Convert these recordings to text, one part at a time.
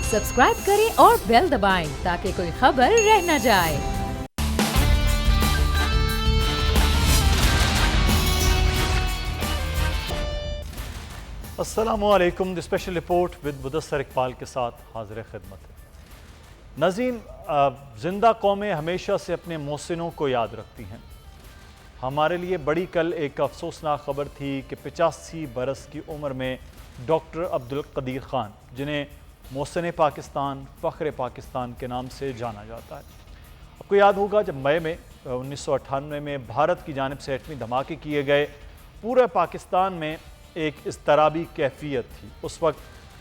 Subscribe करें और bell दबाएं ताकि कोई खबर रह न जाए। अस्सलामुअलैकुम। The special report with Mudassar Iqbal के साथ हाजिर खिदमत है। नाज़रीन, जिंदा कौमें हमेशा से अपने मोहसिनों को याद रखती हैं। हमारे लिए बड़ी कल एक अफसोसनाक खबर थी कि 85 बरस की उम्र में डॉक्टर अब्दुल कदीर ख़ान, जिन्हें मोहसिन पाकिस्तान, फ़ख्र पाकिस्तान के नाम से जाना जाता है। आपको याद होगा जब मई में 1998 में भारत की जानिब से एटमी धमाके किए गए, पूरे पाकिस्तान में एक इज़्तराबी कैफियत थी। उस वक्त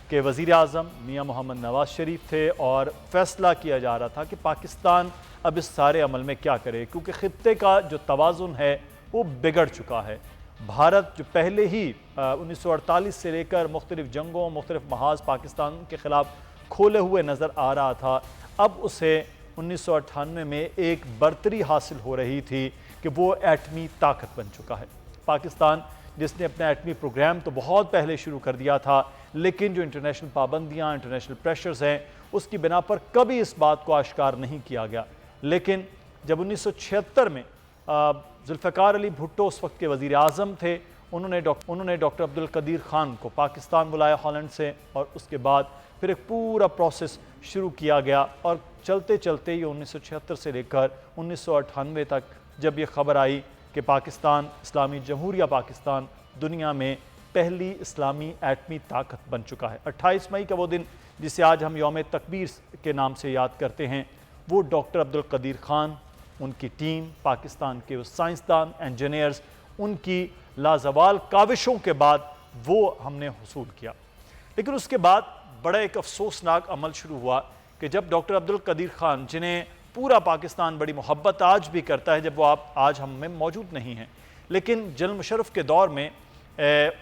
के वज़ीर आज़म मियाँ मोहम्मद नवाज़ शरीफ थे और फ़ैसला किया जा रहा था कि पाकिस्तान अब इस सारे अमल में क्या करे, क्योंकि ख़ित्ते का जो तवाज़ुन है वो बिगड़ चुका है। भारत जो पहले ही 1948 से लेकर मुख्तलिफ़ जंगों, मुख्तलिफ़ महाज पाकिस्तान के ख़िलाफ़ खोले हुए नज़र आ रहा था, अब उसे 1998 में एक बर्तरी हासिल हो रही थी कि वो एटमी ताकत बन चुका है। पाकिस्तान जिसने अपना एटमी प्रोग्राम तो बहुत पहले शुरू कर दिया था, लेकिन जो इंटरनेशनल पाबंदियाँ, इंटरनेशनल प्रेशर्स हैं, उसकी बिना पर कभी इस बात को आश्कार नहीं किया गया। लेकिन जब 1976 में जुल्फ़िकार अली भुट्टो उस वक्त के वज़ीर आज़म थे, उन्होंने डॉक्टर अब्दुल कदीर ख़ान को पाकिस्तान बुलाया हॉलैंड से, और उसके बाद फिर एक पूरा प्रोसेस शुरू किया गया। और चलते चलते ये 1976 से लेकर 1998 तक जब ये ख़बर आई कि पाकिस्तान, इस्लामी जमहूरिया पाकिस्तान दुनिया में पहली इस्लामी एटमी ताकत बन चुका है। 28 मई का वो दिन जिसे आज हम यौम तकबीर के नाम से याद करते हैं, वो डॉक्टर अब्दुल कदीर ख़ान, उनकी टीम, पाकिस्तान के साइंसदान, इंजीनियर्स, उनकी लाजवाल काविशों के बाद वो हमने हुसूल किया। लेकिन उसके बाद बड़ा एक अफसोसनाक अमल शुरू हुआ कि जब डॉक्टर अब्दुल कदीर ख़ान, जिन्हें पूरा पाकिस्तान बड़ी मोहब्बत आज भी करता है, जब वो आप आज हम में मौजूद नहीं हैं, लेकिन जनरल मुशर्रफ के दौर में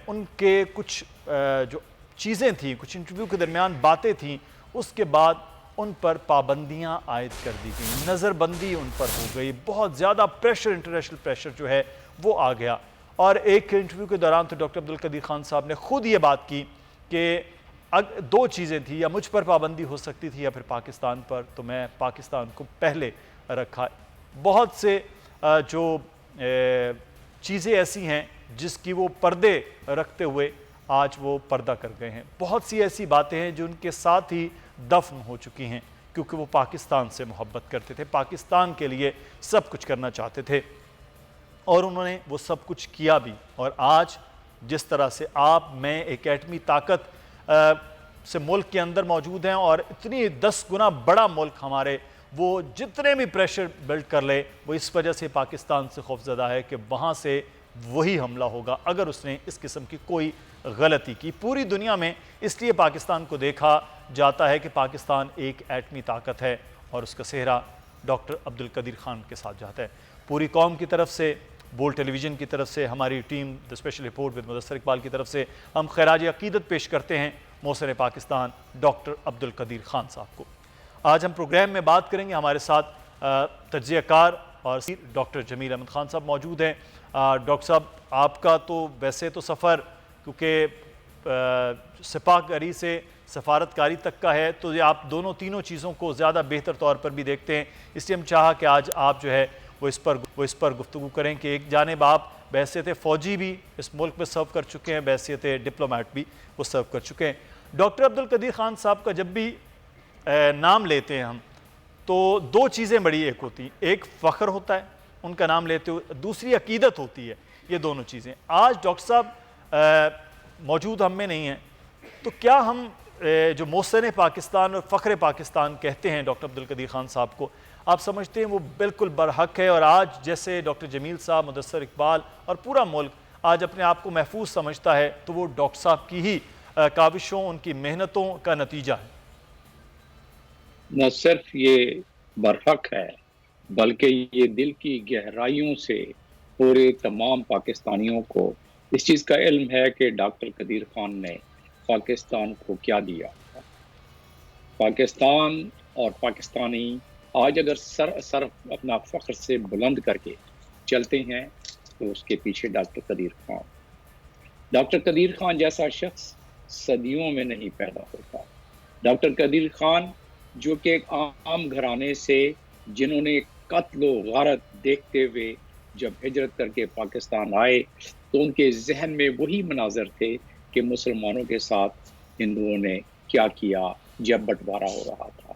उनके कुछ जो चीज़ें थीं, कुछ इंटरव्यू के दरमियान बातें थीं, उसके बाद उन पर पाबंदियां आयद कर दी गई, नज़रबंदी उन पर हो गई, बहुत ज़्यादा प्रेशर, इंटरनेशनल प्रेशर जो है वो आ गया। और एक इंटरव्यू के दौरान तो डॉक्टर अब्दुल कदीर ख़ान साहब ने खुद ये बात की कि दो चीज़ें थी, या मुझ पर पाबंदी हो सकती थी या फिर पाकिस्तान पर, तो मैं पाकिस्तान को पहले रखा। बहुत से जो चीज़ें ऐसी हैं जिसकी वो पर्दे रखते हुए आज वो पर्दा कर गए हैं। बहुत सी ऐसी बातें हैं जो उनके साथ ही दफन हो चुकी हैं, क्योंकि वो पाकिस्तान से मोहब्बत करते थे, पाकिस्तान के लिए सब कुछ करना चाहते थे, और उन्होंने वो सब कुछ किया भी। और आज जिस तरह से आप, मैं एक एटमी ताकत से मुल्क के अंदर मौजूद हैं, और इतनी 10 गुना बड़ा मुल्क हमारे, वो जितने भी प्रेशर बिल्ड कर ले, वो इस वजह से पाकिस्तान से खौफजदा है कि वहाँ से वही हमला होगा अगर उसने इस किस्म की कोई गलती की। पूरी दुनिया में इसलिए पाकिस्तान को देखा जाता है कि पाकिस्तान एक एटमी ताकत है, और उसका सेहरा डॉक्टर अब्दुल कदीर ख़ान के साथ जाता है। पूरी कौम की तरफ से, बोल टेलीविज़न की तरफ से, हमारी team the special report with Mudassar Iqbal की तरफ से हम खैराज अक़ीदत पेश करते हैं मोहसिन पाकिस्तान डॉक्टर अब्दुल कदीर ख़ान साहब को। आज हम प्रोग्राम में बात करेंगे, हमारे साथ तज्ज़ियाकार और डॉक्टर जमील अहमद ख़ान साहब मौजूद हैं। डॉक्टर साहब, आपका तो वैसे तो सफ़र क्योंकि सिपाहगरी से सफारतकारी तक का है, तो ये आप दोनों तीनों चीज़ों को ज़्यादा बेहतर तौर पर भी देखते हैं, इसलिए हम चाहा कि आज आप जो है वो इस पर गुफ्तगू करें कि एक जानिब आप बहसीत फ़ौजी भी इस मुल्क में सर्व कर चुके हैं, बहसीत डिप्लोमेट भी वो सर्व कर चुके हैं। डॉक्टर अब्दुल कदीर ख़ान साहब का जब भी नाम लेते हैं हम, तो दो चीज़ें बड़ी एक होती हैं, एक फ़ख्र होता है उनका नाम लेते हुए, दूसरी अकीदत होती है। ये दोनों चीज़ें आज डॉक्टर साहब मौजूद हम में नहीं हैं, तो क्या हम जो मोहसिन पाकिस्तान और फ़ख्र पाकिस्तान कहते हैं डॉक्टर अब्दुल कदीर ख़ान साहब को, आप समझते हैं वो बिल्कुल बरहक है? और आज जैसे डॉक्टर जमील साहब, मुदस्सर इकबाल और पूरा मुल्क आज अपने आप को महफूज समझता है, तो वो डॉक्टर साहब की ही काविशों, उनकी मेहनतों का नतीजा है। न सिर्फ ये बरहक है, बल्कि ये दिल की गहराइयों से पूरे तमाम पाकिस्तानियों को इस चीज़ का इल्म है कि डॉक्टर कदीर ख़ान ने पाकिस्तान को क्या दिया। पाकिस्तान और पाकिस्तानी आज अगर सर अपना फ़ख्र से बुलंद करके चलते हैं, तो उसके पीछे डॉक्टर कदीर ख़ान जैसा शख्स सदियों में नहीं पैदा होता। डॉक्टर कदीर खान जो कि एक आम घराने से, जिन्होंने कत्ल व गारत देखते हुए जब हिजरत करके पाकिस्तान आए, तो उनके जहन में वही मनाजर थे कि मुसलमानों के साथ हिंदुओं ने क्या किया जब बंटवारा हो रहा था।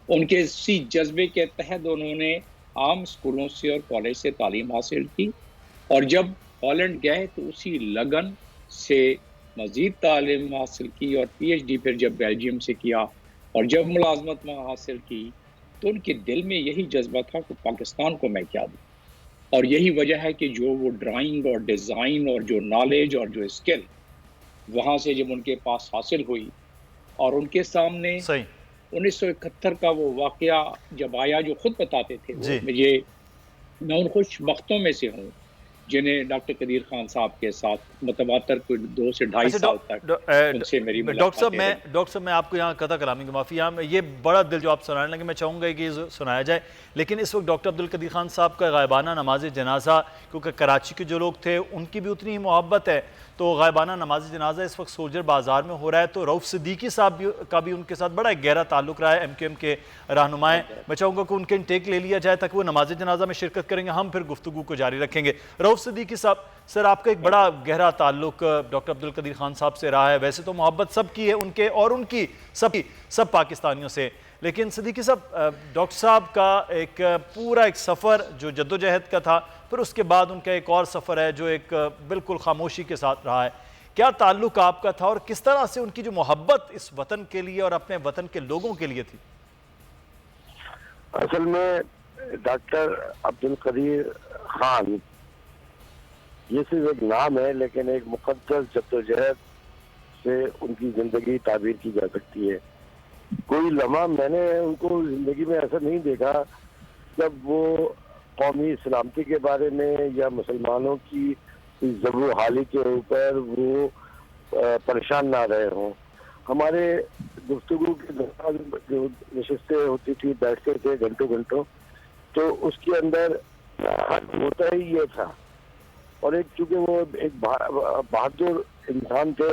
उनके इसी जज्बे के तहत उन्होंने आम स्कूलों से और कॉलेज से तालीम हासिल की, और जब हॉलैंड गए तो उसी लगन से मजीद तालीम हासिल की और PhD फिर जब बेल्जियम से किया और जब मुलाजमत वहाँ हासिल की, तो उनके दिल में यही जज्बा था कि पाकिस्तान को मैं क्या दूँ। और यही वजह है कि जो वो ड्राइंग और डिज़ाइन और जो नॉलेज और जो स्किल वहाँ से जब उनके पास हासिल हुई, और उनके सामने सही 1971 का वो वाक़या जब आया, जो खुद बताते थे वो, जी। मैं उन खुशबख्तों में से हूँ जिन्हें डॉक्टर कदीर खान साहब के साथ मुतवातर कोई 2 से ढाई अच्छा साल तक उनसे मेरी मुलाकातें रही। डॉक्टर साहब मैं आपको यहाँ कता कलामी की माफ़ी, यहाँ ये बड़ा दिल जो आप सुनाने लगे, मैं चाहूँगा कि ये सुनाया जाए, लेकिन इस वक्त डॉक्टर अब्दुल कदीर खान साहब का गायबाना नमाज जनाजा, क्योंकि कराची के जो लोग थे उनकी भी उतनी ही मोहब्बत है, तो गायबाना नमाज जनाजा इस वक्त सोल्जर बाज़ार में हो रहा है, तो रऊफ़ सिद्दीकी साहब का भी उनके साथ बड़ा एक गहरा ताल्लुक रहा है, MQM के रहनुमाएँ। मैं चाहूँगा कि उनके इंटेक ले लिया जाए ताकि वो नमाज जनाजा में शिरकत करेंगे, हम फिर गुफ्तगू को जारी रखेंगे। रऊफ़ सिद्दीकी साहब, सर आपका एक बड़ा गहरा ताल्लुक डॉक्टर अब्दुल कदीर खान साहब से रहा है, वैसे तो मोहब्बत सबकी है उनके और उनकी सब पाकिस्तानियों से, लेकिन सिद्दीकी साहब डॉक्टर साहब का एक पूरा एक सफ़र जो जद्दोजहद का था, फिर उसके बाद उनका एक और सफ़र है जो एक बिल्कुल खामोशी के साथ रहा है। क्या ताल्लुक आपका था और किस तरह से उनकी जो मोहब्बत इस वतन के लिए और अपने वतन के लोगों के लिए थी? असल में डॉक्टर अब्दुल कदीर खान ये सिर्फ एक नाम है, लेकिन एक मुकद्दस जद्दोजहद से उनकी ज़िंदगी ताबीर की जा सकती है। कोई लम्हा मैंने उनको ज़िंदगी में ऐसा नहीं देखा जब वो कौमी सलामती के बारे में या मुसलमानों की ज़बू हाली के ऊपर वो परेशान ना रहे हों। हमारे गुफ्तगू के दौरान जो नशिस्तें होती थी, बैठते थे घंटों घंटों, तो उसके अंदर होता ही ये था। और एक चूँकि वो एक बहादुर इंसान थे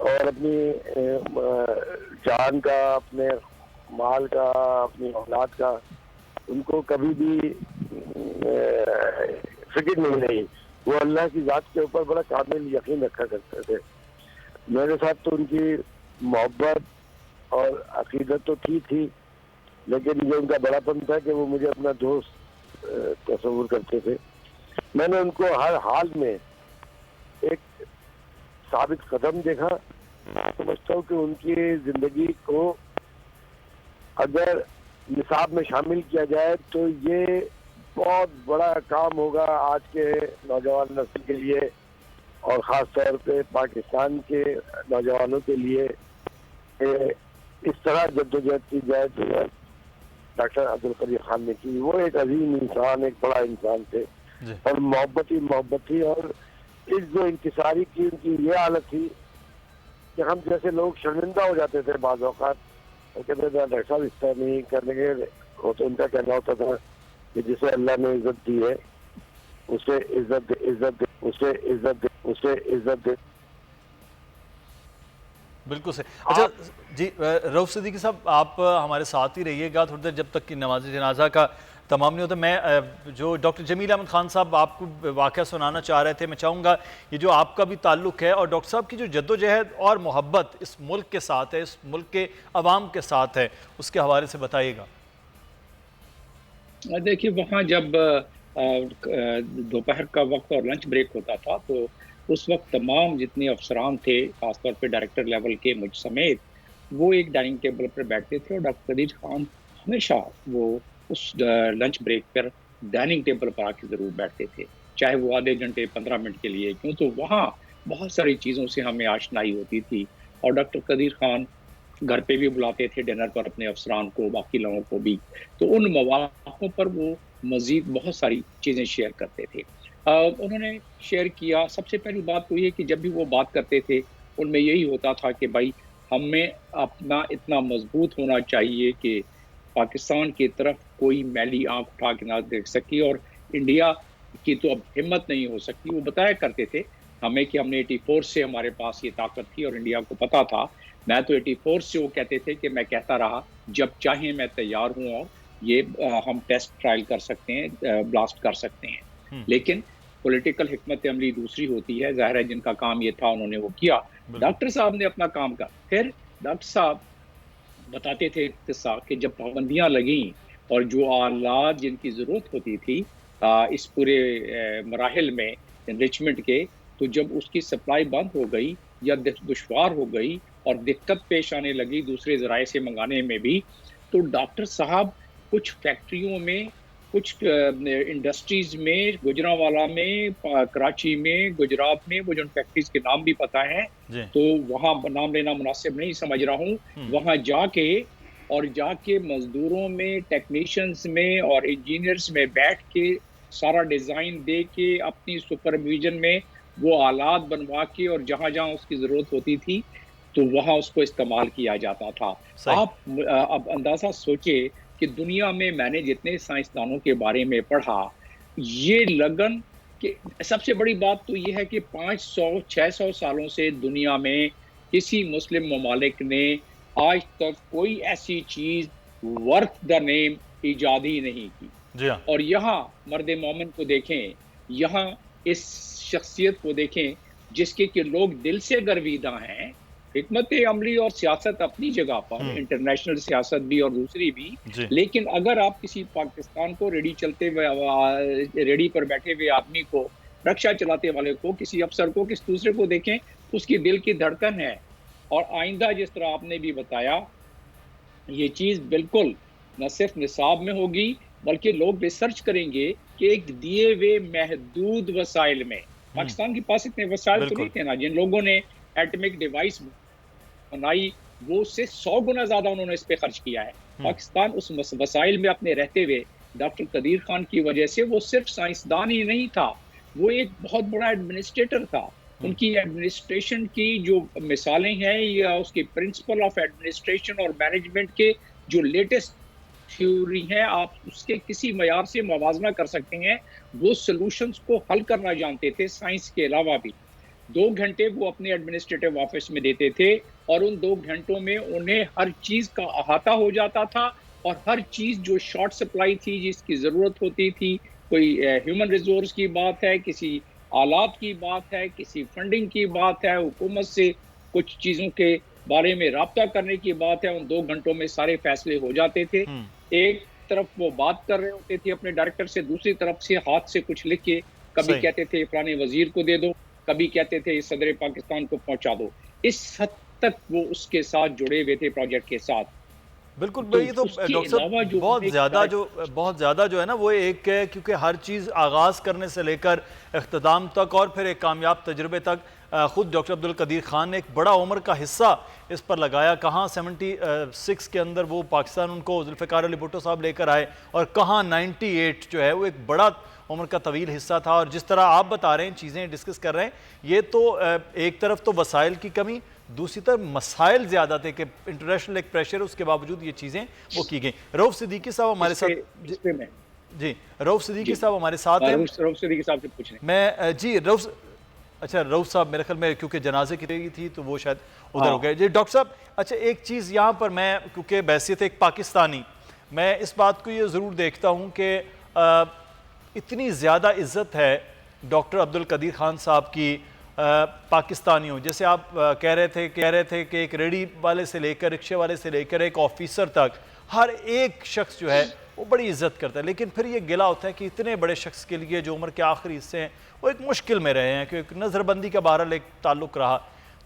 और अपनी जान का, अपने माल का, अपनी औलाद का उनको कभी भी फिक्र नहीं रही। वो अल्लाह की ज़ात के ऊपर बड़ा कामिल यकीन रखा करते थे। मेरे साथ तो उनकी मोहब्बत और अकीदत तो थी, लेकिन ये उनका बड़ापन था कि वो मुझे अपना दोस्त तस्वुर करते थे। मैंने उनको हर हाल में एक साबित कदम देखा। मैं समझता हूँ कि उनकी ज़िंदगी को अगर निसाब में शामिल किया जाए तो ये बहुत बड़ा काम होगा आज के नौजवान नस्ल के लिए, और ख़ास तौर पे पाकिस्तान के नौजवानों के लिए। इस तरह जद्दोजहद की जाए तो डॉक्टर अब्दुल कदीर खान ने की। वो एक अजीम इंसान, एक बड़ा इंसान थे और मोहब्बत थी। और इस जो इंकिसारी की उनकी ये हालत थी कि हम जैसे लोग शर्मिंदा हो जाते थे बाज़ औक़ात, और कहते थे डॉक्टर साहब इस तरह नहीं करने के। वो तो उनका कहना होता था कि जिसे अल्लाह ने इज्जत दी है उसे इज्जत दे। बिल्कुल सही। अच्छा जी, रऊफ़ सिद्दीकी साहब आप हमारे साथ ही रहिएगा थोड़ी देर जब तक कि नमाज जनाजा का तमाम नहीं होता। मैं जो डॉक्टर जमील अहमद खान साहब आपको वाक़या सुनाना चाह रहे थे, मैं चाहूँगा ये जो आपका भी ताल्लुक़ है और डॉक्टर साहब की जो जद्दोजहद और मोहब्बत इस मुल्क के साथ है, इस मुल्क के अवाम के साथ है, उसके हवाले से बताइएगा। देखिए, वहाँ जब दोपहर का वक्त और लंच ब्रेक होता था, तो उस वक्त तमाम जितने अफसरान थे, खासतौर पे डायरेक्टर लेवल के मुझ समेत, वो एक डाइनिंग टेबल पर बैठते थे और डॉक्टर कदीर खान हमेशा वो उस लंच ब्रेक पर डाइनिंग टेबल पर आके ज़रूर बैठते थे, चाहे वो आधे घंटे 15 मिनट के लिए, क्यों तो वहाँ बहुत सारी चीज़ों से हमें आशनाई होती थी। और डॉक्टर कदीर खान घर पे भी बुलाते थे डिनर पर अपने अफसरान को, बाकी लोगों को भी, तो उन मौक़ों पर वो मज़ीद बहुत सारी चीज़ें शेयर करते थे। उन्होंने शेयर किया, सबसे पहली बात तो ये कि जब भी वो बात करते थे, उनमें यही होता था कि भाई हमें अपना इतना मजबूत होना चाहिए कि पाकिस्तान की तरफ कोई मैली आंख उठा के ना देख सके, और इंडिया की तो अब हिम्मत नहीं हो सकती। वो बताया करते थे हमें कि हमने 84 से हमारे पास ये ताकत थी और इंडिया को पता था मैं तो 84 से वो कहते थे कि मैं कहता रहा जब चाहे मैं तैयार हूँ और ये हम टेस्ट ट्रायल कर सकते हैं, ब्लास्ट कर सकते हैं। लेकिन पॉलिटिकल हिकमत अमली दूसरी होती है, ज़ाहिर है जिनका काम ये था उन्होंने वो किया। डॉक्टर साहब ने अपना काम कहा। फिर डॉक्टर साहब बताते थे किस्सा कि जब पाबंदियां लगी और जो आलात जिनकी ज़रूरत होती थी इस पूरे मराहिल में एनरिचमेंट के, तो जब उसकी सप्लाई बंद हो गई या दुश्वार हो गई और दिक्कत पेश आने लगी दूसरे ज़राए से मंगाने में भी, तो डॉक्टर साहब कुछ फैक्ट्रियों में, कुछ इंडस्ट्रीज़ में, गुजरांवाला में, कराची में, गुजरात में, मुझे उन फैक्ट्रीज़ के नाम भी पता है, तो वहाँ नाम लेना मुनासिब नहीं समझ रहा हूँ। वहाँ जाके मजदूरों में, टेक्नीशियंस में और इंजीनियर्स में बैठ के सारा डिज़ाइन दे के अपनी सुपरविजन में वो आलात बनवा के और जहाँ जहाँ उसकी ज़रूरत होती थी तो वहाँ उसको इस्तेमाल किया जाता था। आप अब अंदाज़ा सोचे कि दुनिया में मैंने जितने साइंसदानों के बारे में पढ़ा, ये लगन कि सबसे बड़ी बात तो ये है कि 500-600 सालों से दुनिया में किसी मुस्लिम ममालिक ने आज तक कोई ऐसी चीज़ वर्थ द नेम ईजाद ही नहीं की। जी हाँ। और यहाँ मर्द मोमिन को देखें, यहाँ इस शख्सियत को देखें जिसके कि लोग दिल से गर्विदा हैं। हिकमत अमली और सियासत अपनी जगह पर, इंटरनेशनल सियासत भी और दूसरी भी, लेकिन अगर आप किसी पाकिस्तान को रेडी पर बैठे हुए आदमी को, रक्षा चलाते वाले को, किसी अफसर को, किसी दूसरे को देखें, उसकी दिल की धड़कन है। और आइंदा जिस तरह आपने भी बताया, ये चीज़ बिल्कुल न सिर्फ निसाब में होगी बल्कि लोग रिसर्च करेंगे कि एक दिए हुए महदूद वसाइल में, पाकिस्तान के पास इतने वसाइल तो नहीं थे ना, जिन लोगों ने एटमिक डिवाइस बनाई वो उससे 100 गुना ज्यादा उन्होंने इस पे खर्च किया है। पाकिस्तान उस वसाइल में अपने रहते हुए डॉक्टर कदीर खान की वजह से वो सिर्फ साइंसदान ही नहीं था, वो एक बहुत बड़ा एडमिनिस्ट्रेटर था। उनकी एडमिनिस्ट्रेशन की जो मिसालें हैं या उसकी प्रिंसिपल ऑफ एडमिनिस्ट्रेशन और मैनेजमेंट के जो लेटेस्ट थ्योरी हैं, आप उसके किसी मयार से मुवाजना कर सकते हैं। वो सॉल्यूशंस को हल करना जानते थे साइंस के अलावा भी। 2 घंटे वो अपने एडमिनिस्ट्रेटिव ऑफिस में देते थे और उन 2 घंटों में उन्हें हर चीज़ का अहाता हो जाता था और हर चीज़ जो शॉर्ट सप्लाई थी, जिसकी ज़रूरत होती थी, कोई ह्यूमन रिसोर्स की बात है, किसी आलात की बात है, किसी फंडिंग की बात है, हुकूमत से कुछ चीज़ों के बारे में राब्ता करने की बात है, उन 2 घंटों में सारे फैसले हो जाते थे। एक तरफ वो बात कर रहे होते थे अपने डायरेक्टर से, दूसरी तरफ से हाथ से कुछ लिख के कभी कहते थे फलाने वजीर को दे दो, कभी कहते थे सदर पाकिस्तान को पहुंचा दो। इस हद तक वो उसके साथ जुड़े हुए थे प्रोजेक्ट के साथ। बिल्कुल। तो ये तो डॉक्टर साहब बहुत ज़्यादा जो है ना वो एक है, क्योंकि हर चीज़ आगाज़ करने से लेकर इख्तिताम तक और फिर एक कामयाब तजुर्बे तक ख़ुद डॉक्टर अब्दुल कदीर खान ने एक बड़ा उम्र का हिस्सा इस पर लगाया। कहाँ 76 के अंदर वो पाकिस्तान उनको जुल्फ़िकार अली भुट्टो साहब लेकर आए और कहाँ 98 जो है वो एक बड़ा उम्र का तवील हिस्सा था। और जिस तरह आप बता रहे हैं, चीज़ें डिस्कस कर रहे हैं, ये तो एक तरफ तो वसाइल की कमी, दूसरी तरफ मसाइल ज़्यादा थे कि इंटरनेशनल एक प्रेशर, उसके बावजूद ये चीज़ें वो की गई। रऊफ सिद्दीकी साहब हमारे साथ जी, रऊफ सिद्दीकी साहब हमारे साथ हैं। रऊफ सिद्दीकी साहब से पूछने मैं जी रऊफ साहब मेरे ख्याल में क्योंकि जनाजे की रही थी तो वो शायद उधर हो गए। जी डॉक्टर साहब, अच्छा एक चीज़ यहाँ पर मैं क्योंकि बैसियत एक पाकिस्तानी, मैं इस बात को ये ज़रूर देखता हूँ कि इतनी ज़्यादा इज़्ज़त है डॉक्टर अब्दुल कदीर खान साहब की पाकिस्तानियों, जैसे आप कह रहे थे कि एक रेडी वाले से लेकर, रिक्शे वाले से लेकर एक ऑफिसर तक, हर एक शख्स जो है वो बड़ी इज्जत करता है। लेकिन फिर ये गिला होता है कि इतने बड़े शख्स के लिए जो उम्र के आखिरी हिस्से हैं वो एक मुश्किल में रहे हैं, क्योंकि नज़रबंदी का बहरहाल एक ताल्लुक़ रहा।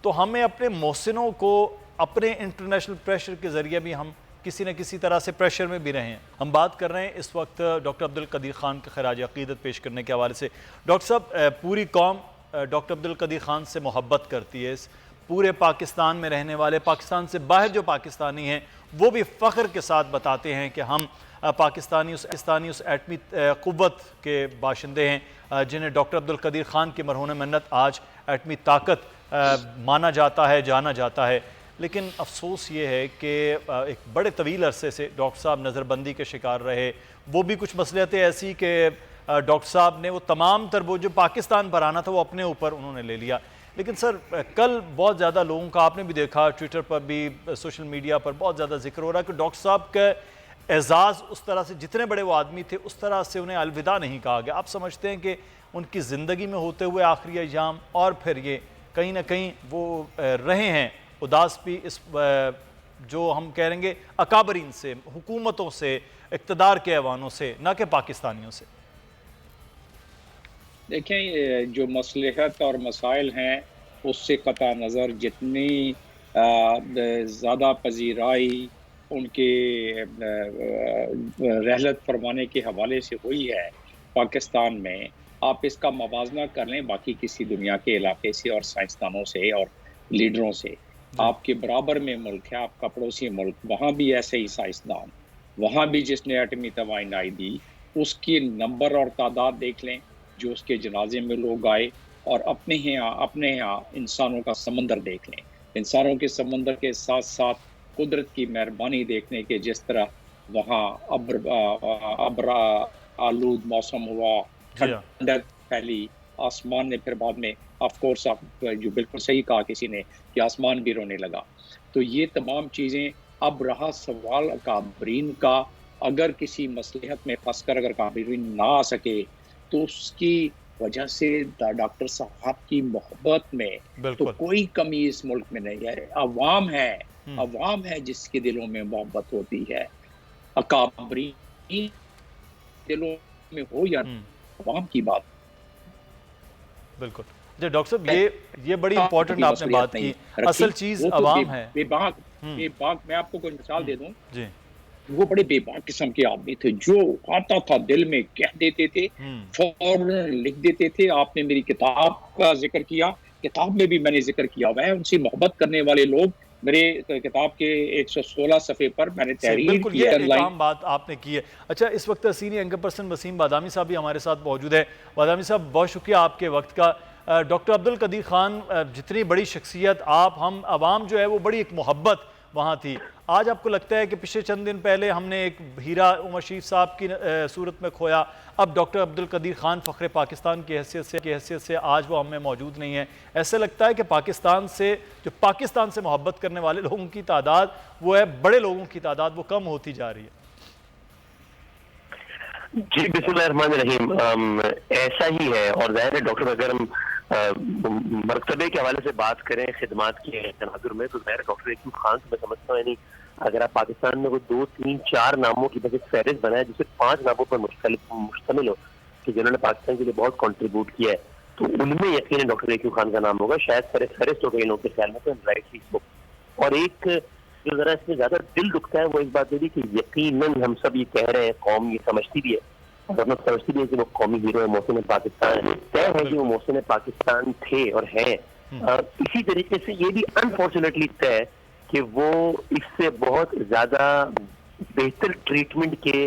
तो हमें अपने मोहसिनों को अपने इंटरनेशनल प्रेशर के ज़रिए भी हम किसी न किसी तरह से प्रेशर में भी रहे हैं। हम बात कर रहे हैं इस वक्त डॉक्टर अब्दुल कदीर खान के खराज अक़ीदत पेश करने के हवाले से। डॉक्टर साहब, पूरी कौम डॉक्टर अब्दुल कदीर खान से मोहब्बत करती है। इस पूरे पाकिस्तान में रहने वाले, पाकिस्तान से बाहर जो पाकिस्तानी हैं, वो भी फ़ख्र के साथ बताते हैं कि हम पाकिस्तानी उस एटमी क़ुव्वत के बाशिंदे हैं जिन्हें डॉक्टर अब्दुल कदीर खान की मरहून मन्नत आज एटमी ताकत माना जाता है, जाना जाता है। लेकिन अफसोस ये है कि एक बड़े तवील अरसे से डॉक्टर साहब नज़रबंदी के शिकार रहे। वो भी कुछ मसलियतें ऐसी कि डॉक्टर साहब ने वो तमाम तर वो जो पाकिस्तान पर आना था वो अपने ऊपर उन्होंने ले लिया। लेकिन सर कल बहुत ज़्यादा लोगों का, आपने भी देखा ट्विटर पर भी, सोशल मीडिया पर बहुत ज़्यादा जिक्र हो रहा है कि डॉक्टर साहब का एजाज़ उस तरह से, जितने बड़े वो आदमी थे उस तरह से उन्हें अलविदा नहीं कहा गया। आप समझते हैं कि उनकी ज़िंदगी में होते हुए आखिरी अय्याम और फिर ये कहीं ना कहीं वो रहे हैं उदास भी, इस जो हम कहेंगे अकाबरीन से, हुकूमतों से, इक़्तिदार के ऐवानों से, ना कि पाकिस्तानियों से? देखें, जो मसलहत और मसाइल हैं उससे कता नज़र जितनी ज़्यादा पजीराई उनके रहलत फरमाने के हवाले से हुई है पाकिस्तान में, आप इसका मवाजना कर लें बाकी किसी दुनिया के इलाके से और साइंसदानों से और लीडरों से। आपके बराबर में मुल्क है, आपका पड़ोसी मुल्क, वहाँ भी ऐसे ही साइंसदान, वहाँ भी जिसने एटमी तवानाई दी, उसकी नंबर और तादाद देख लें जो उसके जनाजे में लोग आए, और अपने यहाँ इंसानों का समंदर देख लें। इंसानों के समंदर के साथ साथ कुदरत की मेहरबानी देखने के, जिस तरह वहाँ अब्र आलूद मौसम हुआ, ठंडक फैली, आसमान ने फिर बाद में ऑफ कोर्स आप जो बिल्कुल सही कहा किसी ने कि आसमान भी रोने लगा। तो ये तमाम चीज़ें, अब रहा सवाल काबरीन का, अगर किसी मसलहत में फंस कर अगर काबरीन ना आ सके तो उसकी वजह से डॉक्टर साहब की मोहब्बत में तो कोई कमी इस मुल्क में नहीं है। अवाम है जिसके दिलों में मोहब्बत होती है। अकाबरीन दिलों में हो या अवाम की बात। बिल्कुल जी डॉक्टर साहब, ये बड़ी इंपॉर्टेंट आपने बात की। असल चीज अवाम है। बेबाक मैं आपको कोई मिसाल दे दूं जी, वो बड़े बेबाक किस्म के आदमी थे, जो आता था दिल में कह देते थे, फौरन लिख देते थे। आपने मेरी किताब का जिक्र किया, किताब में भी मैंने जिक्र किया हुआ है। उनसे मोहब्बत करने वाले लोग मेरे किताब के 116 सफ़े पर मैंने तहरीर की है। ये एक बात आपने की है। अच्छा, इस वक्त सीनियर एंकर पर्सन वसीम बादामी साहब भी हमारे साथ मौजूद है। बादामी साहब, बहुत शुक्रिया आपके वक्त का। डॉक्टर अब्दुल कदीर खान जितनी बड़ी शख्सियत, आप हम आवाम जो है वो बड़ी एक मोहब्बत वहाँ थी। आज आपको लगता है कि पिछले चंद दिन पहले हमने एक हीरा उमर शरीफ साहब की सूरत में खोया, अब डॉक्टर अब्दुल कदीर खान फ़ख्र पाकिस्तान की हैसियत से आज वो हमें मौजूद नहीं है। ऐसा लगता है कि पाकिस्तान से मोहब्बत करने वाले लोगों की तादाद वो है, बड़े लोगों की तादाद वो कम होती जा रही है। जी बिस्मिल्लाहिर्रहमानिर्रहीम, ऐसा ही है। और ज़ाहिर है डॉक्टर, अगर हम मरतबे के हवाले से बात करें खिदमात के तनाजुर में, तो ज़ाहिर डॉक्टर यकीम खान से मैं समझता हूँ, यानी अगर आप पाकिस्तान में वो 2, 3, 4 नामों की बस एक फहरिस्त बनाए जिससे 5 नामों पर मुश्तमिल हो कि जिन्होंने पाकिस्तान के लिए बहुत कंट्रीब्यूट किया है, तो उनमें यकीन डॉक्टर यकीम खान का नाम होगा। शायद फहरिस्त हो गई लोगों के ख्याल में, तो राइटली सो। और एक जो जरा इसमें ज्यादा दिल दुखता है वो इस बात भी कि यकीनन हम सब ये कह रहे हैं, कौम ये समझती भी है और हम समझती भी है कि वो कौमी हीरो है, मोहसिन पाकिस्तान तय है कि वो मोहसिन पाकिस्तान थे और हैं। इसी तरीके से ये भी अनफॉर्चुनेटली तय है कि वो इससे बहुत ज्यादा बेहतर ट्रीटमेंट के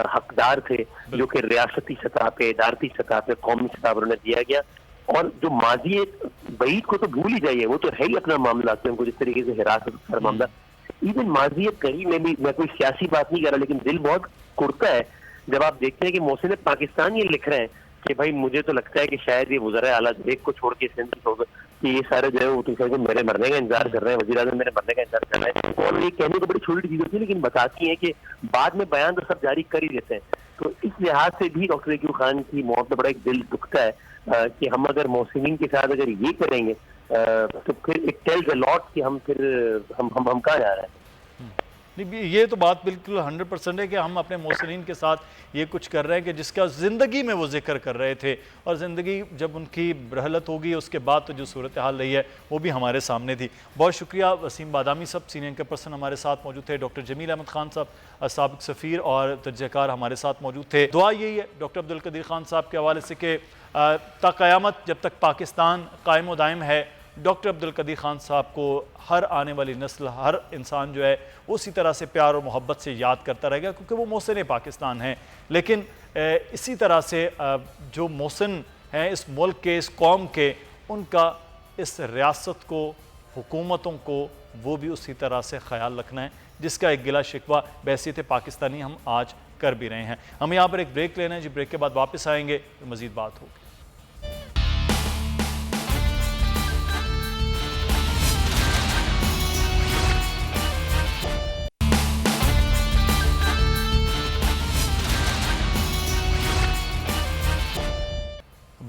हकदार थे, जो कि रियासती सतह पे, इदारती सतह पे, कौमी सतह पर उन्हें दिया गया। और जो माजी बईद को तो भूल ही जाइए, वो तो है ही अपना मामला, उनको जिस तरीके से हिरासत का मामला, इवन माजी कहीं में भी, मैं कोई सियासी बात नहीं कर रहा, लेकिन दिल बहुत कुड़ता है जब आप देखते हैं कि मोहसिन पाकिस्तान ये लिख रहे हैं कि भाई मुझे तो लगता है कि शायद ये वज़ीर आला एक को छोड़ के कि ये सारे जो है वो तो मेरे मरने का इंतजार कर रहे हैं, वज़ीर आज़म मेरे मरने का इंतजार कर रहे हैं। और ये कहने को बड़ी छोटी चीज़ होती है, लेकिन बताती है कि बाद में बयान तो सब जारी कर ही देते हैं। तो इस लिहाज से भी डॉक्टर यकीम खान की मौत में बड़ा एक दिल दुखता है कि हम अगर मोहसिनीन के साथ अगर ये करेंगे तो फिर इट टेल्स अ लॉट कि हम कहाँ जा रहे हैं। ये तो बात बिल्कुल 100% है कि हम अपने मोहसिनीन के साथ ये कुछ कर रहे हैं कि जिसका ज़िंदगी में वो जिक्र कर रहे थे, और ज़िंदगी जब उनकी रहलत होगी उसके बाद तो जो सूरत हाल रही है वो भी हमारे सामने थी। बहुत शुक्रिया वसीम बादामी साहब, सीनियर एंकर पर्सन हमारे साथ मौजूद थे। डॉक्टर जमील अहमद खान साहब साबिक सफ़ीर और तजज़ियाकार हमारे साथ मौजूद थे। दुआ यही है डॉक्टर अब्दुल कदीर खान साहब के हवाले से कि ता क़यामत जब तक पाकिस्तान कायम व दायम है, डॉक्टर अब्दुल कदीर खान साहब को हर आने वाली नस्ल, हर इंसान जो है उसी तरह से प्यार और मोहब्बत से याद करता रहेगा, क्योंकि वो मोहसिन पाकिस्तान हैं। लेकिन इसी तरह से जो मोहसिन हैं इस मुल्क के, इस कौम के, उनका इस रियासत को, हुकूमतों को वो भी उसी तरह से ख्याल रखना है, जिसका एक गिला शिकवा बैसियत पाकिस्तानी हम आज कर भी रहे हैं। हम यहाँ पर एक ब्रेक लेना है जी, ब्रेक के बाद वापस आएंगे तो मज़ीद बात होगी।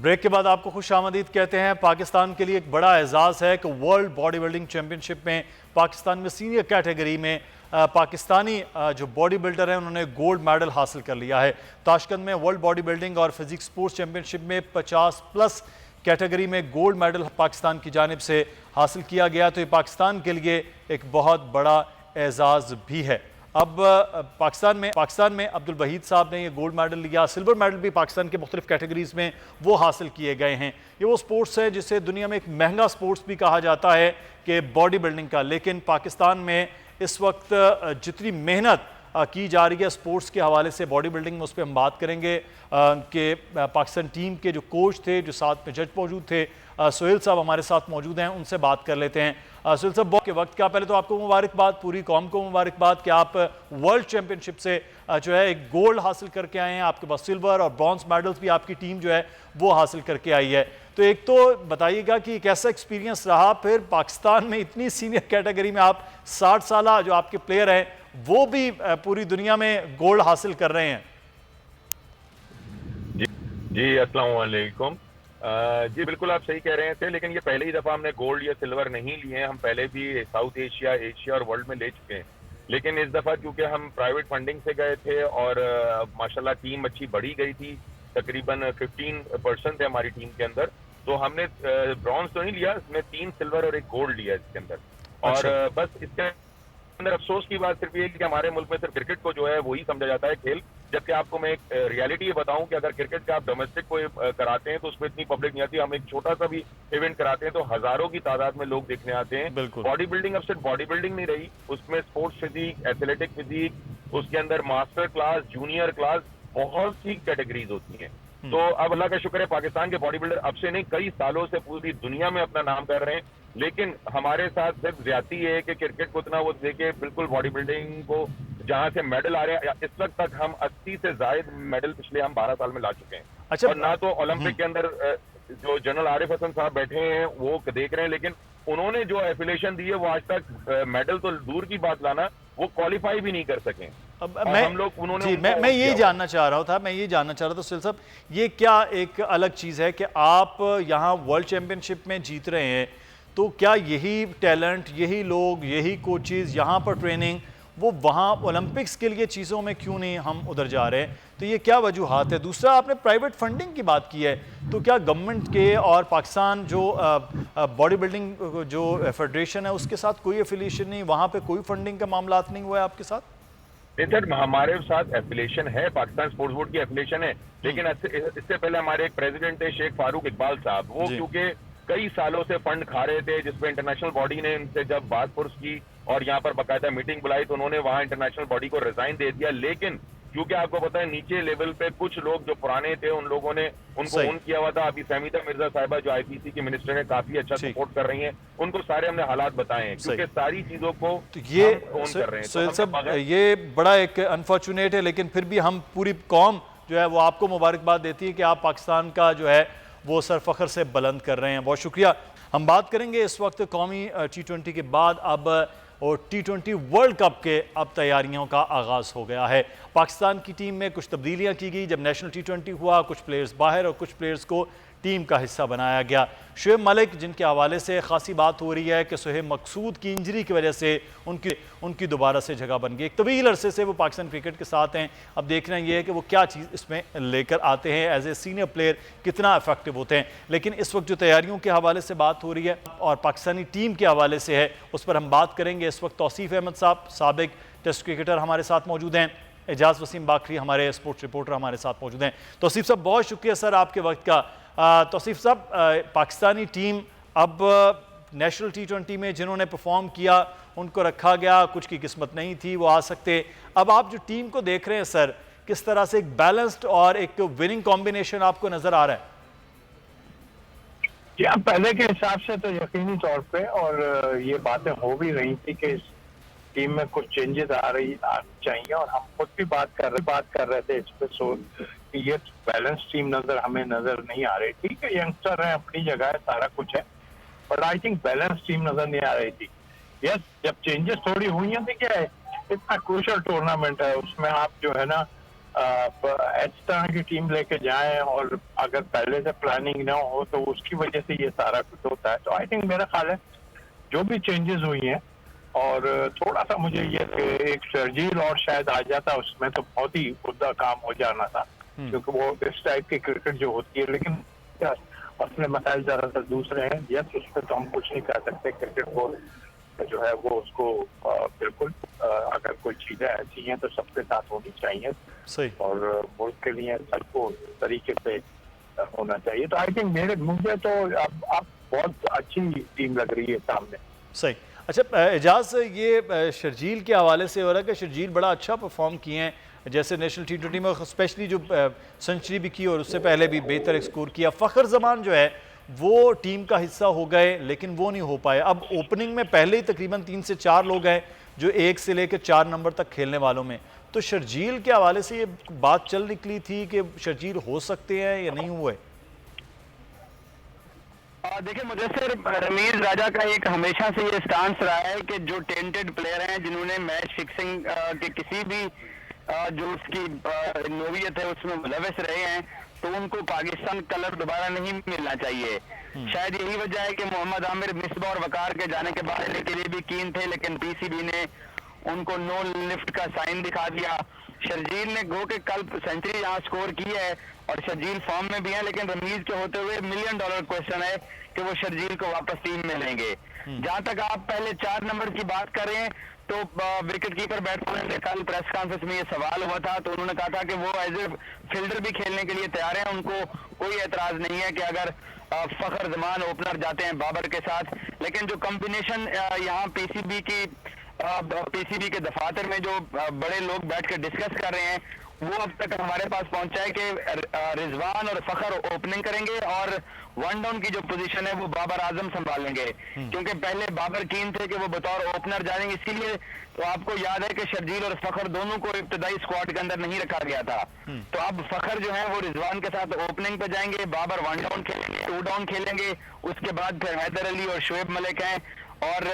ब्रेक के बाद आपको खुश आमदीद कहते हैं। पाकिस्तान के लिए एक बड़ा एजाज़ है कि वर्ल्ड बॉडी बिल्डिंग चैंपियनशिप में पाकिस्तान में सीनियर कैटेगरी में पाकिस्तानी जो बॉडी बिल्डर हैं उन्होंने गोल्ड मेडल हासिल कर लिया है। ताशकंद में वर्ल्ड बॉडी बिल्डिंग और फिजिक्स स्पोर्ट्स चैंपियनशिप में 50+ कैटेगरी में गोल्ड मेडल पाकिस्तान की जानिब से हासिल किया गया, तो ये पाकिस्तान के लिए एक बहुत बड़ा एजाज़ भी है। अब पाकिस्तान में अब्दुल वहीद साहब ने ये गोल्ड मेडल लिया। सिल्वर मेडल भी पाकिस्तान के मुख्तलिफ कैटेगरीज में वो हासिल किए गए हैं। ये वो स्पोर्ट्स है जिसे दुनिया में एक महंगा स्पोर्ट्स भी कहा जाता है कि बॉडी बिल्डिंग का, लेकिन पाकिस्तान में इस वक्त जितनी मेहनत की जा रही है स्पोर्ट्स के हवाले से बॉडी बिल्डिंग में, उस पर हम बात करेंगे कि पाकिस्तान टीम के जो कोच थे, जो साथ में जज मौजूद थे, सोहेल साहब हमारे साथ मौजूद हैं, उनसे बात कर लेते हैं। सोहेल साहब, के वक्त का पहले तो आपको मुबारकबाद, पूरी कौम को मुबारकबाद कि आप वर्ल्ड चैंपियनशिप से जो है एक गोल्ड हासिल करके आए हैं। आपके पास सिल्वर और ब्रॉन्ज मेडल्स भी आपकी टीम जो है वो हासिल करके आई है। तो एक तो बताइएगा कि कैसा एक्सपीरियंस रहा, फिर पाकिस्तान में इतनी सीनियर कैटेगरी में आप 60 साल जो आपके प्लेयर हैं वो भी पूरी दुनिया में गोल्ड हासिल कर रहे हैं। जी अस्सलाम वालेकुम। जी बिल्कुल आप सही कह रहे थे, लेकिन ये पहले ही दफ़ा हमने गोल्ड या सिल्वर नहीं लिए हैं। हम पहले भी साउथ एशिया, एशिया और वर्ल्ड में ले चुके हैं, लेकिन इस दफ़ा क्योंकि हम प्राइवेट फंडिंग से गए थे और माशाल्लाह टीम अच्छी बढ़ी गई थी, तकरीबन 15% है हमारी टीम के अंदर, तो हमने ब्रॉन्ज तो नहीं लिया, इसमें 3 सिल्वर और 1 गोल्ड लिया इसके अंदर। और बस इसके अंदर अफसोस की बात सिर्फ ये कि हमारे मुल्क में सिर्फ क्रिकेट को जो है वही समझा जाता है खेल, जबकि आपको मैं एक रियलिटी ये बताऊं कि अगर क्रिकेट का आप डोमेस्टिक कोई कराते हैं तो उसमें इतनी पब्लिक नहीं आती। हम एक छोटा सा भी इवेंट कराते हैं तो हजारों की तादाद में लोग देखने आते हैं। बॉडी बिल्डिंग अब सिर्फ बॉडी बिल्डिंग नहीं रही, उसमें स्पोर्ट्स फिजिक, एथलेटिक फिजिक, उसके अंदर मास्टर क्लास, जूनियर क्लास, बहुत सी कैटेगरीज होती हैं। तो अब अल्लाह का शुक्र है पाकिस्तान के बॉडी बिल्डर अब से नहीं कई सालों से पूरी दुनिया में अपना नाम कर रहे हैं, लेकिन हमारे साथ सिर्फ ज्यादती है कि क्रिकेट को इतना वो देखे, बिल्कुल बॉडी बिल्डिंग को जहां से मेडल आ रहे हैं, इस वक्त तक हम 80 से ज्यादा मेडल पिछले हम 12 साल में ला चुके हैं। अच्छा, और ना तो ओलंपिक के अंदर जो जनरल आरिफ हसन साहब बैठे हैं वो देख रहे हैं, लेकिन उन्होंने जो एफिलिएशन दी है वो आज तक मेडल तो दूर की बात लाना, वो क्वालिफाई भी नहीं कर सके। हम लोग उन्होंने मैं यही जानना चाह रहा था सुहेल साहब, ये क्या एक अलग चीज़ है कि आप यहाँ वर्ल्ड चैंपियनशिप में जीत रहे हैं, तो क्या यही टैलेंट, यही लोग, यही कोचेज़, यहाँ पर ट्रेनिंग, वो वहाँ ओलंपिक्स के लिए चीज़ों में क्यों नहीं हम उधर जा रहे हैं? तो ये क्या वजूहात है? दूसरा, आपने प्राइवेट फंडिंग की बात की है, तो क्या गवर्नमेंट के और पाकिस्तान जो बॉडी बिल्डिंग जो फेडरेशन है उसके साथ कोई एफिलिएशन नहीं, वहाँ पे कोई फंडिंग का मामला नहीं हुआ है आपके साथ? सर हमारे साथ एफिलिएशन है, पाकिस्तान स्पोर्ट्स बोर्ड की एफिलिएशन है, लेकिन इससे पहले हमारे एक प्रेसिडेंट थे शेख फारूक इकबाल साहब, वो क्योंकि कई सालों से फंड खा रहे थे, जिसपे इंटरनेशनल बॉडी ने इनसे जब बात पुरस की और यहाँ पर बाकायदा मीटिंग बुलाई तो उन्होंने वहाँ इंटरनेशनल बॉडी को रिजाइन दे दिया। लेकिन क्योंकि आपको पता है नीचे लेवल पे कुछ लोग जो पुराने थे उन लोगों ने उनको ऑन किया हुआ था। अभी फहमीदा मिर्जा साहिबा जो आईपीसी की मिनिस्टर है काफी अच्छा सपोर्ट कर रही हैं, उनको सारे हमने हालात बताए हैं, क्योंकि सारी चीजों को तो ये ऑन कर रहे हैं। सोहेल साहब, ये बड़ा एक अनफॉर्चुनेट है, लेकिन फिर भी हम पूरी कौम जो है वो आपको मुबारकबाद देती है कि आप पाकिस्तान का जो है वो सर फख्र से बुलंद कर रहे हैं। बहुत शुक्रिया। हम बात करेंगे इस वक्त कौमी T20 के बाद अब और T20 वर्ल्ड कप के अब तैयारियों का आगाज़ हो गया है। पाकिस्तान की टीम में कुछ तब्दीलियां की गई जब नेशनल T20 हुआ, कुछ प्लेयर्स बाहर और कुछ प्लेयर्स को टीम का हिस्सा बनाया गया। शुएब मलिक, जिनके हवाले से खासी बात हो रही है कि सुहेब मकसूद की इंजरी की वजह से उनकी दोबारा से जगह बन गई। एक तवील अरसे से वो पाकिस्तान क्रिकेट के साथ हैं, अब देखना ये है कि वो क्या चीज़ इसमें लेकर आते हैं, एज ए सीनियर प्लेयर कितना इफेक्टिव होते हैं। लेकिन इस वक्त जो तैयारियों के हवाले से बात हो रही है और पाकिस्तानी टीम के हवाले से है, उस पर हम बात करेंगे। इस वक्त तौसीफ अहमद साहब, साबिक टेस्ट क्रिकेटर, हमारे साथ मौजूद हैं। एजाज वसीम बाकरी, हमारे स्पोर्ट्स रिपोर्टर, हमारे साथ मौजूद हैं। तौसीफ साहब, बहुत शुक्रिया सर आपके वक्त का। तौसीफ साहब, पाकिस्तानी टीम अब नेशनल T20 में जिन्होंने परफॉर्म किया उनको रखा गया, कुछ की किस्मत नहीं थी वो आ सकते। अब आप जो टीम को देख रहे हैं सर, किस तरह से एक बैलेंस्ड और एक विनिंग कॉम्बिनेशन आपको नजर आ रहा है? जी, पहले के हिसाब से तो यकीनी तौर पे, और ये बातें हो भी रही थी कि इस टीम में कुछ चेंजेस आनी चाहिए, और हम खुद भी बात कर रहे थे इस पे कि ये बैलेंस टीम हमें नजर नहीं आ रही। ठीक है, यंगस्टर है, अपनी जगह है, सारा कुछ है, but I think balance team नजर नहीं आ रही थी। यस, जब चेंजेस थोड़ी हुई हैं, देखिए इतना क्रूशियल टूर्नामेंट है, उसमें आप जो है ना इस तरह की टीम लेके जाएं, और अगर पहले से प्लानिंग ना हो तो उसकी वजह से ये सारा कुछ होता है। तो आई थिंक मेरा ख्याल है जो भी चेंजेस हुई हैं, और थोड़ा सा मुझे ये एक शर्जील और शायद आ जाता उसमें तो बहुत ही उद्दा काम हो जाना था, क्योंकि वो इस टाइप की क्रिकेट जो होती है, लेकिन अपने मसाइल ज्यादातर दूसरे हैं। यस, उस पर तो हम कुछ नहीं कर सकते। क्रिकेट बोर्ड जो है वो उसको बिल्कुल अगर कोई चीजें ऐसी हैं तो सबके साथ होनी चाहिए, सही, और मुल्क के लिए सबको तरीके से होना चाहिए। तो आई थिंक मुझे तो अब बहुत अच्छी टीम लग रही है सामने। सही। अच्छा एजाज, ये शर्जील के हवाले से हो रहा है कि शर्जील बड़ा अच्छा परफॉर्म किए हैं, जैसे नेशनल T20 में स्पेशली जो सेंचुरी भी की और उससे पहले भी बेहतर स्कोर किया। फ़खर जमान जो है वो टीम का हिस्सा हो गए, लेकिन वो नहीं हो पाए। अब ओपनिंग में पहले ही तकरीबन 3 से 4 लोग हैं जो 1 से लेकर 4 नंबर तक खेलने वालों में। तो शर्जील के हवाले से ये बात चल निकली थी कि शर्जील हो सकते हैं या नहीं हुए? देखिए, मुझे सिर्फ रमीज राजा का एक हमेशा से ये स्टांस रहा है कि जो टेंटेड प्लेयर हैं, जिन्होंने मैच फिक्सिंग के किसी भी जो उसकी नोवियत है उसमें मुलविस रहे हैं, तो उनको पाकिस्तान कलर दोबारा नहीं मिलना चाहिए। शायद यही वजह है कि मोहम्मद आमिर, मिसबा और वकार के जाने के बाद के लिए भी कीन थे, लेकिन पीसीबी ने उनको नो लिफ्ट का साइन दिखा दिया। शर्जील ने गो के कल सेंचुरी यहाँ स्कोर की है और शर्जील फॉर्म में भी है, लेकिन रमीज के होते हुए $1 मिलियन क्वेश्चन है कि वो शर्जील को वापस टीम में लेंगे। जहां तक आप पहले 4 नंबर की बात कर रहे हैं, तो विकेट कीपर बैट्समैन से कल प्रेस कॉन्फ्रेंस में ये सवाल हुआ था, तो उन्होंने कहा था कि वो एज ए फील्डर भी खेलने के लिए तैयार हैं। उनको कोई एतराज नहीं है कि अगर फखर जमान ओपनर जाते हैं बाबर के साथ। लेकिन जो कॉम्बिनेशन यहाँ पीसीबी के दफातर में जो बड़े लोग बैठ कर डिस्कस कर रहे हैं, वो अब तक हमारे पास पहुंचा है कि रिजवान और फखर ओपनिंग करेंगे और 1 डाउन की जो पोजीशन है वो बाबर आजम संभालेंगे, क्योंकि पहले बाबर कीन थे कि वो बतौर ओपनर जाएंगे। इसीलिए तो आपको याद है कि शर्जील और फखर दोनों को इब्तदाई स्क्वाड के अंदर नहीं रखा गया था। तो अब फखर जो है वो रिजवान के साथ ओपनिंग पे जाएंगे, बाबर 1 डाउन खेलेंगे, 2 डाउन खेलेंगे, उसके बाद फिर हैदर अली और शोएब मलिक हैं, और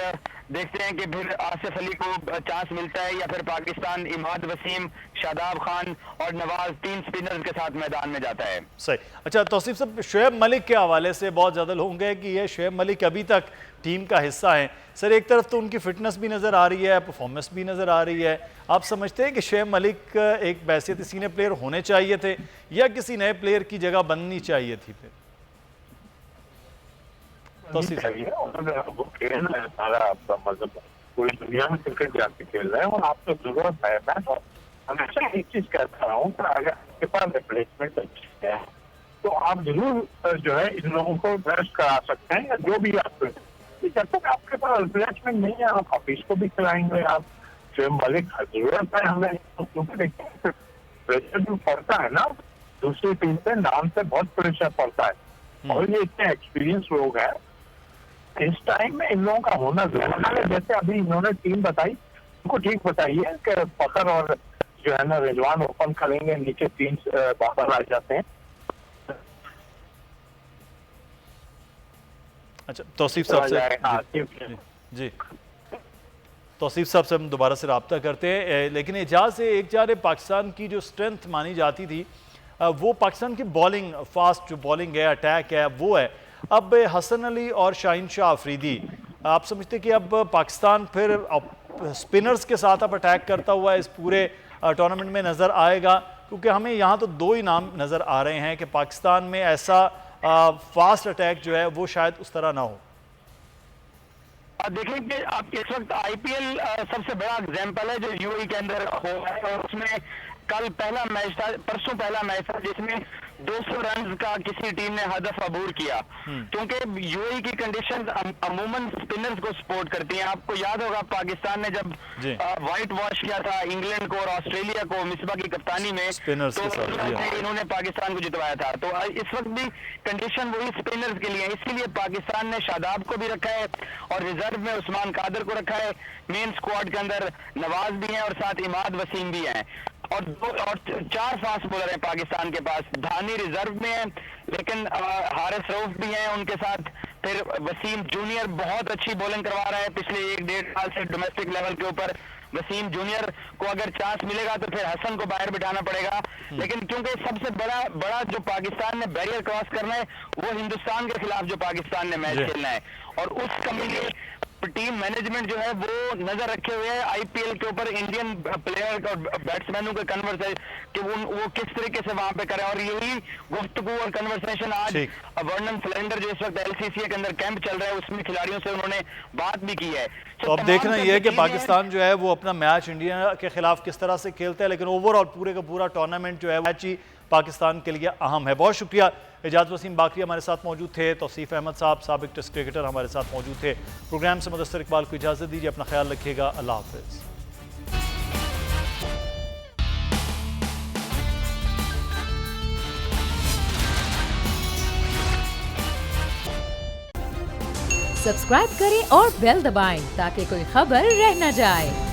देखते हैं कि फिर आसिफ अली को चांस मिलता है या फिर पाकिस्तान इमाद वसीम, शादाब खान और नवाज 3 स्पिनर्स के साथ मैदान में जाता है। सही। अच्छा तौसीफ साहब, शोएब मलिक के हवाले से बहुत ज़्यादा लोग होंगे कि ये शोएब मलिक अभी तक टीम का हिस्सा है। सर, एक तरफ तो उनकी फिटनेस भी नज़र आ रही है, परफॉर्मेंस भी नज़र आ रही है। आप समझते हैं कि शोएब मलिक एक बैसियत सीनियर प्लेयर होने चाहिए थे या किसी नए प्लेयर की जगह बननी चाहिए थी? फिर वो खेलना है सारा, मतलब पूरी दुनिया में क्रिकेट जाके खेल रहे हैं और आपको जरूरत है। मैं तो हमेशा एक चीज कहता रहा हूँ कि अगर आपके पास रिप्लेसमेंट अच्छी है तो आप जरूर जो है इन लोगों को रेस्ट करा सकते हैं, या जो भी आप जब तक आपके पास रिप्लेसमेंट नहीं है आप ऑफिस को भी खिलाएंगे। आप शोएब मलिक जरूरत है हमें, क्योंकि देखिए प्रेशर जो पड़ता है ना दूसरी टीम पे, नाम से बहुत प्रेशर पड़ता है, और ये इतने एक्सपीरियंस लोग हैं, इस टाइम में इन लोगों का होना जरूरी है। जैसे अभी इन्होंने टीम बताई, उनको ठीक बताइए कि फखर और जो है ना रिजवान ओपन करेंगे, नीचे 3 बाबर आ जाते हैं। अच्छा तौसीफ साहब से जी तौसीफ साहब से हम दोबारा से रब्ता करते हैं, लेकिन एजाज से एक जा रहे पाकिस्तान की जो स्ट्रेंथ मानी जाती थी वो पाकिस्तान की बॉलिंग, फास्ट जो बॉलिंग है, अटैक है, वो है। अब हसन अली और शाहीन शाह अफरीदी, आप समझते कि अब पाकिस्तान फिर स्पिनर्स के साथ अब अटैक करता हुआ इस पूरे टूर्नामेंट में नज़र आएगा? क्योंकि हमें यहाँ तो 2 ही नाम नज़र आ रहे हैं कि पाकिस्तान में ऐसा फास्ट अटैक जो है वो शायद उस तरह ना हो। देखिए कि आप इस वक्त आईपीएल सबसे बड़ा एग्जाम्पल है जो यूएई के अंदर हो रहा है, और उसमें कल पहला मैच था, परसों पहला मैच था जिसमें 200 रन का किसी टीम ने हदफ अबूर किया, क्योंकि यूएई की कंडीशंस अमूमन स्पिनर्स को सपोर्ट करती हैं। आपको याद होगा पाकिस्तान ने जब व्हाइट वॉश किया था इंग्लैंड को और ऑस्ट्रेलिया को मिसबा की कप्तानी में, तो इन्होंने पाकिस्तान को जितवाया था। तो इस वक्त भी कंडीशन वही स्पिनर्स के लिए है, इसीलिए पाकिस्तान ने शादाब को भी रखा है और रिजर्व में उस्मान कादर को रखा है। मेन स्क्वाड के अंदर नवाज भी हैं और साथ इमाद वसीम भी हैं, और 4 फास्ट बॉलर हैं पाकिस्तान के पास। धानी रिजर्व में है, लेकिन हारिस रऊफ भी हैं उनके साथ। फिर वसीम जूनियर बहुत अच्छी बॉलिंग करवा रहा है, पिछले 1-1.5 साल से डोमेस्टिक लेवल के ऊपर वसीम जूनियर को अगर चांस मिलेगा तो फिर हसन को बाहर बिठाना पड़ेगा। लेकिन क्योंकि सबसे बड़ा जो पाकिस्तान ने बैरियर क्रॉस करना है वो हिंदुस्तान के खिलाफ जो पाकिस्तान ने मैच खेलना है, और उस कमी में टीम मैनेजमेंट जो है वो नजर रखे हुए है आईपीएल के ऊपर इंडियन प्लेयर और बैट्समैनों के कन्वर्सेशन कि वो किस तरीके से वहां पे करें, और यही गुफ्तगू और कन्वर्सेशन आज वर्नन फ्लेंडर जो इस वक्त एलसीसी के अंदर कैंप चल रहा है उसमें खिलाड़ियों से उन्होंने बात भी की है। तो अब देखना यह है कि पाकिस्तान जो है वो अपना मैच इंडिया के खिलाफ किस तरह से खेलता है, लेकिन ओवरऑल पूरे का पूरा टूर्नामेंट जो है मैच ही पाकिस्तान के लिए अहम है। बहुत शुक्रिया। एजाज वसीम बाकरी हमारे साथ मौजूद थे, तौसीफ अहमद साहब साबिक टेस्ट क्रिकेटर हमारे साथ मौजूद थे। प्रोग्राम से मुदस्सर इकबाल को इजाज़त दीजिए, अपना ख्याल रखिएगा, अल्लाह हाफिज़। सब्सक्राइब करें और बेल दबाएं ताकि कोई खबर रह न जाए।